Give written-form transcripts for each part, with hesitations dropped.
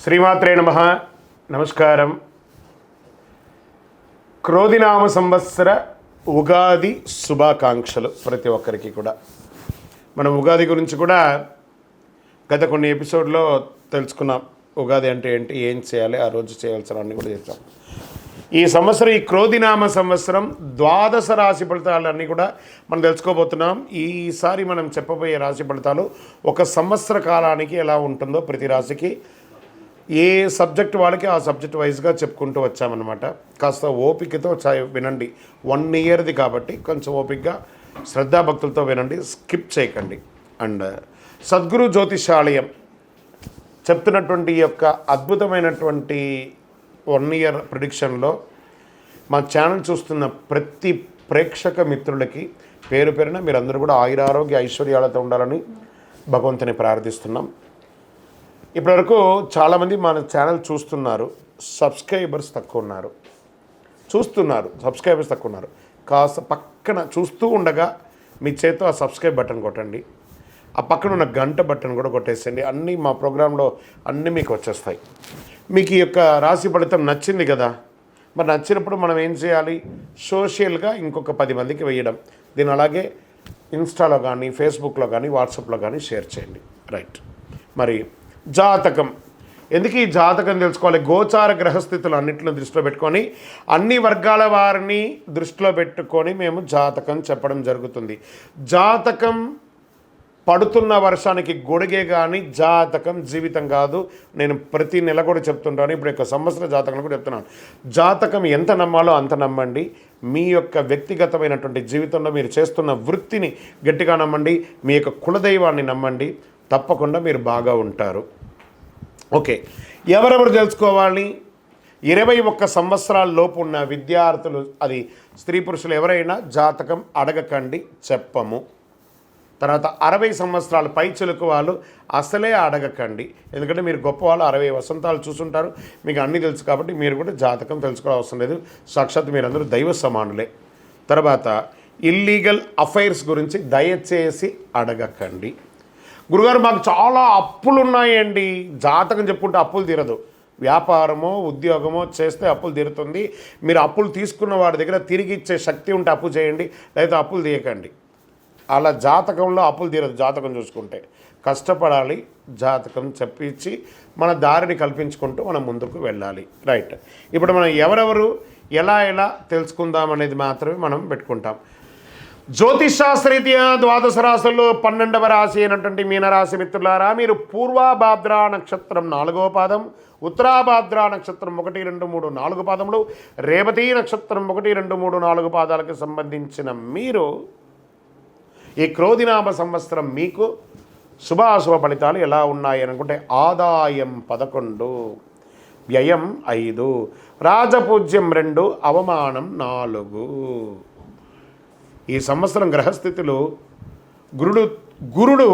శ్రీమాత్రే నమః. నమస్కారం. క్రోధినామ సంవత్సర ఉగాది శుభాకాంక్షలు ప్రతి ఒక్కరికి కూడా. మనం ఉగాది గురించి కూడా గత కొన్ని ఎపిసోడ్లో తెలుసుకున్నాం. ఉగాది అంటే ఏంటి, ఏం చేయాలి, ఆ రోజు చేయాల్సినవన్నీ కూడా చేస్తాం. ఈ సంవత్సరం, ఈ క్రోధినామ సంవత్సరం ద్వాదశ రాశి ఫలితాలన్నీ కూడా మనం తెలుసుకోబోతున్నాం. ఈసారి మనం చెప్పబోయే రాశి ఫలితాలు ఒక సంవత్సర కాలానికి ఎలా ఉంటుందో ప్రతి రాశికి ఏ సబ్జెక్ట్ వాళ్ళకి ఆ సబ్జెక్ట్ వైజ్గా చెప్పుకుంటూ వచ్చామన్నమాట. కాస్త ఓపికతో వినండి. 1 ఇయర్ది కాబట్టి కొంచెం ఓపికగా శ్రద్ధాభక్తులతో వినండి, స్కిప్ చేయకండి. అండ్ సద్గురు జ్యోతిషాలయం చెప్తున్నటువంటి ఈ యొక్క అద్భుతమైనటువంటి 1 ఇయర్ ప్రిడిక్షన్లో మా ఛానల్ చూస్తున్న ప్రతి ప్రేక్షక మిత్రులకి పేరు పేరున మీరందరూ కూడా ఆయురారోగ్య ఐశ్వర్యాలతో ఉండాలని భగవంతుని ప్రార్థిస్తున్నాం. ఇప్పటివరకు చాలామంది మన ఛానల్ చూస్తున్నారు, సబ్స్క్రైబర్స్ తక్కువ ఉన్నారు. సబ్స్క్రైబర్స్ తక్కువ ఉన్నారు. కాస్త పక్కన చూస్తూ ఉండగా మీ చేతితో ఆ సబ్స్క్రైబ్ బటన్ కొట్టండి. ఆ పక్కన ఉన్న గంట బటన్ కూడా కొట్టేసేయండి. అన్నీ మా ప్రోగ్రాంలో అన్నీ మీకు వచ్చేస్తాయి. మీకు ఈ యొక్క రాశి ఫలితం నచ్చింది కదా, మరి నచ్చినప్పుడు మనం ఏం చేయాలి? సోషల్గా ఇంకొక 10 మందికి వేయడం. దీని అలాగే ఇన్స్టాలో కానీ, ఫేస్బుక్లో కానీ, వాట్సాప్లో కానీ షేర్ చేయండి. రైట్. మరి జాతకం ఎందుకు ఈ జాతకం తెలుసుకోవాలి? గోచార గ్రహస్థితులు అన్నింటిని దృష్టిలో పెట్టుకొని, అన్ని వర్గాల వారిని దృష్టిలో పెట్టుకొని మేము జాతకం చెప్పడం జరుగుతుంది. జాతకం పడుతున్న వర్షానికి గొడుగే కానీ జాతకం జీవితం కాదు. నేను ప్రతి నెల కూడా చెప్తుంటాను, ఇప్పుడు యొక్క సంవత్సర జాతకం కూడా చెప్తున్నాను. జాతకం ఎంత నమ్మాలో అంత నమ్మండి. మీ యొక్క వ్యక్తిగతమైనటువంటి జీవితంలో మీరు చేస్తున్న వృత్తిని గట్టిగా నమ్మండి. మీ యొక్క కులదైవాన్ని నమ్మండి. తప్పకుండా మీరు బాగా ఉంటారు. ఓకే, ఎవరెవరు తెలుసుకోవాలి? 21 సంవత్సరాల లోపు ఉన్న విద్యార్థులు, అది స్త్రీ పురుషులు ఎవరైనా జాతకం అడగకండి, చెప్పము. తర్వాత 60 సంవత్సరాల పైచిలుకు వాళ్ళు అసలే అడగకండి. ఎందుకంటే మీరు గొప్పవాళ్ళు, 60 వసంతాలు చూసుంటారు, మీకు అన్నీ తెలుసు కాబట్టి మీరు కూడా జాతకం తెలుసుకోవడం అవసరం లేదు. సాక్షాత్ మీరందరూ దైవ సమానులే. తర్వాత ఇల్లీగల్ అఫైర్స్ గురించి దయచేసి అడగకండి. గురుగారు మాకు చాలా అప్పులు ఉన్నాయండి. జాతకం చెప్పుకుంటే అప్పులు తీరదు. వ్యాపారమో ఉద్యోగమో చేస్తే అప్పులు తీరుతుంది. మీరు అప్పులు తీసుకున్న వాడి దగ్గర తిరిగి ఇచ్చే శక్తి ఉంటే అప్పు చేయండి, లేదా అప్పులు తీయకండి. అలా జాతకంలో అప్పులు తీరదు. జాతకం చూసుకుంటే కష్టపడాలి. జాతకం చెప్పించి మన దారిని కల్పించుకుంటూ మనం ముందుకు వెళ్ళాలి. రైట్. ఇప్పుడు మనం ఎవరెవరు ఎలా తెలుసుకుందాం అనేది మాత్రమే మనం పెట్టుకుంటాం. జ్యోతిషాస్త్రరీత్యా ద్వాదశ రాశుల్లో 12వ రాశి అయినటువంటి మీనరాశి మిత్రులారా, మీరు పూర్వాభాద్ర నక్షత్రం 4వ పాదం, ఉత్తరాభాద్ర నక్షత్రం 1, 2, 3, 4 పాదములు, రేవతి నక్షత్రం 1, 2, 3, 4 పాదాలకు సంబంధించిన మీరు ఈ క్రోధినామ సంవత్సరం మీకు శుభాశుభ ఫలితాలు ఎలా ఉన్నాయి అనుకుంటే, ఆదాయం 11, వ్యయం 5, రాజపూజ్యం 2, అవమానం 4. ఈ సంవత్సరం గ్రహస్థితులు గురుడు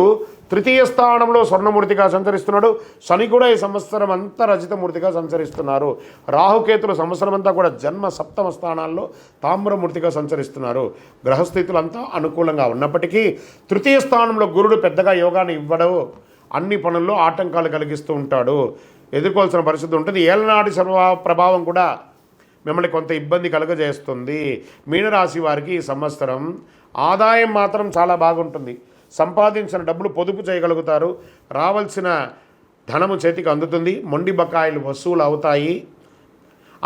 3వ స్థానంలో స్వర్ణమూర్తిగా సంచరిస్తున్నాడు. శని కూడా ఈ సంవత్సరం అంతా రజితమూర్తిగా సంచరిస్తున్నారు. రాహుకేతులు సంవత్సరం అంతా కూడా జన్మ 7వ స్థానాల్లో తామ్రమూర్తిగా సంచరిస్తున్నారు. గ్రహస్థితులంతా అనుకూలంగా ఉన్నప్పటికీ 3వ స్థానంలో గురుడు పెద్దగా యోగాన్ని ఇవ్వడు. అన్ని పనుల్లో ఆటంకాలు కలిగిస్తూ ఉంటాడు. ఎదుర్కోవాల్సిన పరిస్థితి ఉంటుంది. ఏలనాటి ప్రభావం కూడా మిమ్మల్ని కొంత ఇబ్బంది కలుగజేస్తుంది. మీనరాశి వారికి ఈ సంవత్సరం ఆదాయం మాత్రం చాలా బాగుంటుంది. సంపాదించిన డబ్బులు పొదుపు చేయగలుగుతారు. రావాల్సిన ధనము చేతికి అందుతుంది. మొండి బకాయిలు వసూలు అవుతాయి.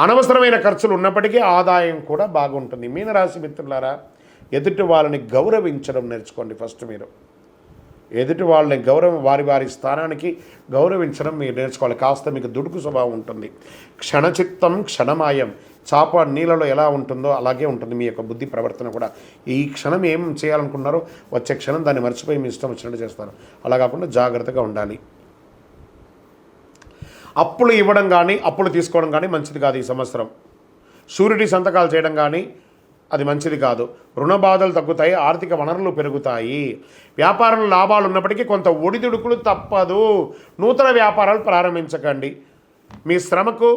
అనవసరమైన ఖర్చులు ఉన్నప్పటికీ ఆదాయం కూడా బాగుంటుంది. మీనరాశి మిత్రులారా, ఎదుటి వాళ్ళని గౌరవించడం నేర్చుకోండి. ఫస్ట్ మీరు ఎదుటి వాళ్ళని వారి స్థానానికి గౌరవించడం మీరు నేర్చుకోవాలి. కాస్త మీకు దుడుకు స్వభావం ఉంటుంది. క్షణచిత్తం క్షణమాయం. చాప నీళ్ళలో ఎలా ఉంటుందో అలాగే ఉంటుంది మీ యొక్క బుద్ధి ప్రవర్తన కూడా. ఈ క్షణం ఏం చేయాలనుకున్నారో వచ్చే క్షణం దాన్ని మర్చిపోయి మీ ఇష్టం వచ్చినట్టు చేస్తారు. అలా కాకుండా జాగ్రత్తగా ఉండాలి. అప్పులు ఇవ్వడం కానీ అప్పులు తీసుకోవడం కానీ మంచిది కాదు. ఈ సంవత్సరం షూరిటీ సంతకాలు చేయడం కానీ అది మంచిది కాదు. రుణ బాధలు తగ్గుతాయి. ఆర్థిక వనరులు పెరుగుతాయి. వ్యాపారంలో లాభాలు ఉన్నప్పటికీ కొంత ఒడిదుడుకులు తప్పదు. నూతన వ్యాపారాలు ప్రారంభించకండి. మీ శ్రమకు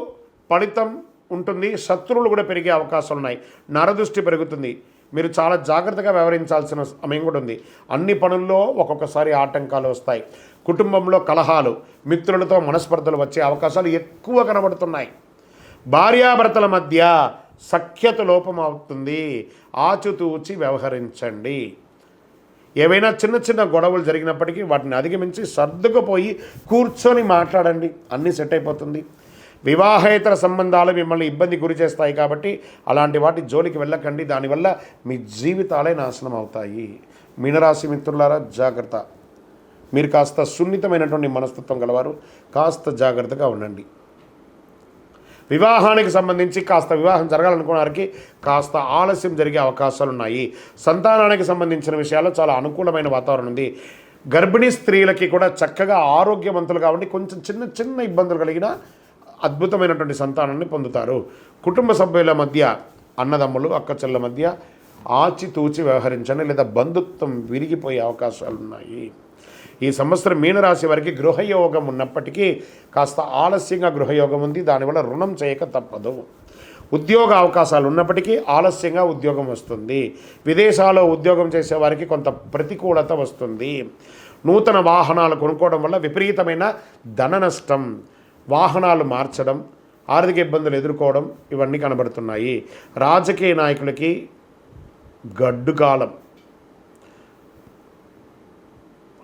ఫలితం ఉంటుంది. శత్రువులు కూడా పెరిగే అవకాశాలు ఉన్నాయి. నరదృష్టి పెరుగుతుంది. మీరు చాలా జాగ్రత్తగా వ్యవహరించాల్సిన సమయం కూడా ఉంది. అన్ని పనుల్లో ఒక్కొక్కసారి ఆటంకాలు వస్తాయి. కుటుంబంలో కలహాలు, మిత్రులతో మనస్పర్ధలు వచ్చే అవకాశాలు ఎక్కువ కనబడుతున్నాయి. భార్యాభర్తల మధ్య సఖ్యత లోపం అవుతుంది. ఆచితూచి వ్యవహరించండి. ఏవైనా చిన్న చిన్న గొడవలు జరిగినప్పటికీ వాటిని అధిగమించి సర్దుకుపోయి కూర్చొని మాట్లాడండి, అన్నీ సెట్ అయిపోతుంది. వివాహేతర సంబంధాలు మిమ్మల్ని ఇబ్బంది గురి చేస్తాయి కాబట్టి అలాంటి వాటి జోలికి వెళ్ళకండి. దానివల్ల మీ జీవితాలే నాశనం అవుతాయి. మీనరాశి మిత్రులారా జాగ్రత్త. మీరు కాస్త సున్నితమైనటువంటి మనస్తత్వం గలవారు, కాస్త జాగ్రత్తగా ఉండండి. వివాహానికి సంబంధించి కాస్త వివాహం జరగాలనుకున్న వారికి కాస్త ఆలస్యం జరిగే అవకాశాలు ఉన్నాయి. సంతానానికి సంబంధించిన విషయాల్లో చాలా అనుకూలమైన వాతావరణం ఉంది. గర్భిణీ స్త్రీలకి కూడా చక్కగా ఆరోగ్యవంతులుగా ఉండి కొంచెం చిన్న చిన్న ఇబ్బందులు కలిగిన అద్భుతమైనటువంటి సంతానాన్ని పొందుతారు. కుటుంబ సభ్యుల మధ్య, అన్నదమ్ములు అక్కచెల్ల మధ్య ఆచితూచి వ్యవహరించండి, లేదా బంధుత్వం విరిగిపోయే అవకాశాలు ఉన్నాయి. ఈ సంవత్సరం మీనరాశి వారికి గృహయోగం ఉన్నప్పటికీ కాస్త ఆలస్యంగా గృహయోగం ఉంది. దానివల్ల రుణం చేయక తప్పదు. ఉద్యోగ అవకాశాలు ఉన్నప్పటికీ ఆలస్యంగా ఉద్యోగం వస్తుంది. విదేశాల్లో ఉద్యోగం చేసే వారికి కొంత ప్రతికూలత వస్తుంది. నూతన వాహనాలు కొనుక్కోవడం వల్ల విపరీతమైన ధన నష్టం, వాహనాలు మార్చడం, ఆర్థిక ఇబ్బందులు ఎదుర్కోవడం ఇవన్నీ కనబడుతున్నాయి. రాజకీయ నాయకులకి గడ్డు కాలం.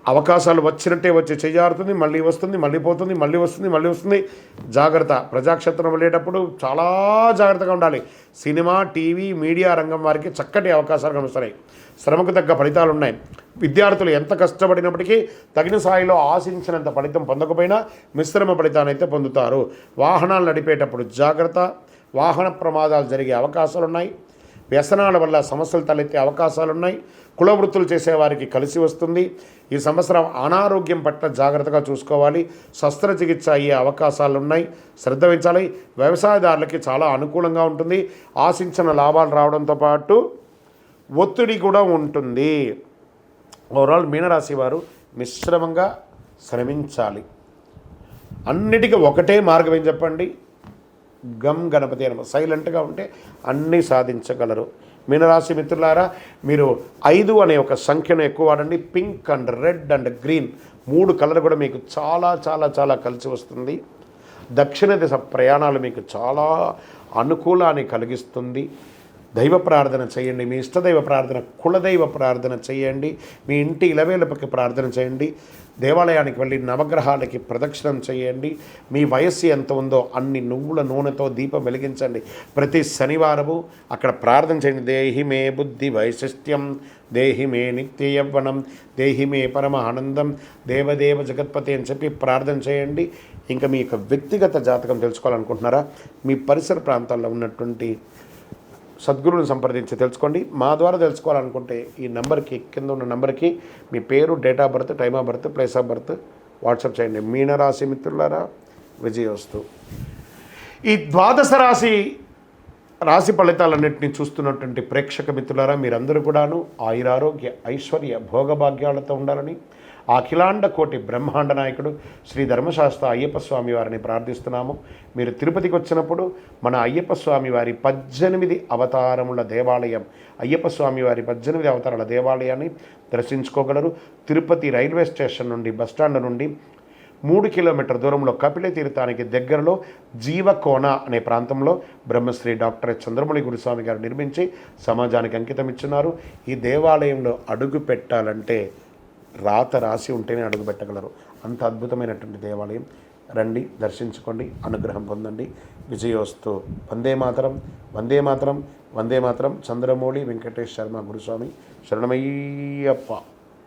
అవకాశాలు వచ్చినట్టే వచ్చి చేజారుతుంది, మళ్ళీ వస్తుంది, మళ్ళీ పోతుంది, మళ్ళీ వస్తుంది, మళ్ళీ వస్తుంది. జాగ్రత్త. ప్రజాక్షేత్రం వెళ్ళేటప్పుడు చాలా జాగ్రత్తగా ఉండాలి. సినిమా, టీవీ, మీడియా రంగం వారికి చక్కటి అవకాశాలు కనిపిస్తున్నాయి. శ్రమకు తగ్గ ఫలితాలు ఉన్నాయి. విద్యార్థులు ఎంత కష్టపడినప్పటికీ తగిన స్థాయిలో ఆశించినంత ఫలితం పొందకపోయినా మిశ్రమ ఫలితాన్ని అయితే పొందుతారు. వాహనాలు నడిపేటప్పుడు జాగ్రత్త. వాహన ప్రమాదాలు జరిగే అవకాశాలు ఉన్నాయి. వ్యసనాల వల్ల సమస్యలు తలెత్తే అవకాశాలున్నాయి. కుల వృత్తులు చేసేవారికి కలిసి వస్తుంది. ఈ సంవత్సరం అనారోగ్యం పట్ల జాగ్రత్తగా చూసుకోవాలి. శస్త్రచికిత్స అయ్యే అవకాశాలున్నాయి, శ్రద్ధ వహించాలి. వ్యవసాయదారులకి చాలా అనుకూలంగా ఉంటుంది. ఆశించిన లాభాలు రావడంతో పాటు ఒత్తిడి కూడా ఉంటుంది. ఓవరాల్ మీనరాశి వారు మిశ్రమంగా శ్రమించాలి. అన్నిటికీ ఒకటే మార్గం ఏం చెప్పండి? గం గణపతి అనమాట. సైలెంట్గా ఉంటే అన్నీ సాధించగలరు. మీనరాశి మిత్రులారా, మీరు 5 అనే ఒక సంఖ్యను ఎక్కువ వాడండి. Pink and red and green 3 colour కూడా మీకు చాలా చాలా చాలా కలిసి వస్తుంది. దక్షిణ దిశ ప్రయాణాలు మీకు చాలా అనుకూలాన్ని కలిగిస్తుంది. దైవ ప్రార్థన చేయండి. మీ ఇష్టదైవ ప్రార్థన, కులదైవ ప్రార్థన చేయండి. మీ ఇంటి ఇలవేలుపకి ప్రార్థన చేయండి. దేవాలయానికి వెళ్ళి నవగ్రహాలకి ప్రదక్షిణం చేయండి. మీ వయస్సు ఎంత ఉందో అన్ని నువ్వుల నూనెతో దీపం వెలిగించండి. ప్రతి శనివారము అక్కడ ప్రార్థన చేయండి. దేహి మే బుద్ధి వైశిష్ట్యం, దేహి మే నిత్య యవ్వనం, దేహి మే పరమ ఆనందం, దేవదేవ జగత్పతి అని చెప్పి ప్రార్థన చేయండి. ఇంకా మీ యొక్క వ్యక్తిగత జాతకం తెలుసుకోవాలనుకుంటున్నారా? మీ పరిసర ప్రాంతాల్లో ఉన్నటువంటి సద్గురువుని సంప్రదించి తెలుసుకోండి. మా ద్వారా తెలుసుకోవాలనుకుంటే ఈ నెంబర్కి, కింద ఉన్న నెంబర్కి మీ పేరు, date of birth, time of birth, place of birth WhatsApp చేయండి. మీనరాశి మిత్రులారా విజయోస్తు. ఈ ద్వాదశ రాశి ఫలితాలన్నింటినీ చూస్తున్నటువంటి ప్రేక్షక మిత్రులారా, మీరందరూ కూడాను ఆయురారోగ్య ఐశ్వర్య భోగభాగ్యాలతో ఉండాలని ఆ అఖిలాండ కోటి బ్రహ్మాండ నాయకుడు శ్రీ ధర్మశాస్త్ర అయ్యప్ప స్వామి వారిని ప్రార్థిస్తున్నాము. మీరు తిరుపతికి వచ్చినప్పుడు మన అయ్యప్ప స్వామి వారి 18 అవతారముల దేవాలయం, అయ్యప్ప స్వామి వారి 18 అవతారాల దేవాలయాన్ని దర్శించుకోగలరు. తిరుపతి రైల్వే స్టేషన్ నుండి, బస్టాండ్ నుండి 3 కిలోమీటర్ దూరంలో కపిల తీర్థానికి దగ్గరలో జీవకోన అనే ప్రాంతంలో బ్రహ్మశ్రీ డాక్టర్ చంద్రమౌళి గురుస్వామి గారు నిర్మించి సమాజానికి అంకితం ఇచ్చున్నారు. ఈ దేవాలయంలో అడుగు పెట్టాలంటే రాత రాసి ఉంటేనే అడుగు పెట్టగలరు. అంత అద్భుతమైనటువంటి దేవాలయం. రండి, దర్శించుకోండి, అనుగ్రహం పొందండి. విజయోస్తు. వందే మాతరం, వందే మాతరం, వందే మాతరం. చంద్రమౌళి వెంకటేష్ శర్మ గురుస్వామి శరణమయ్యప్ప.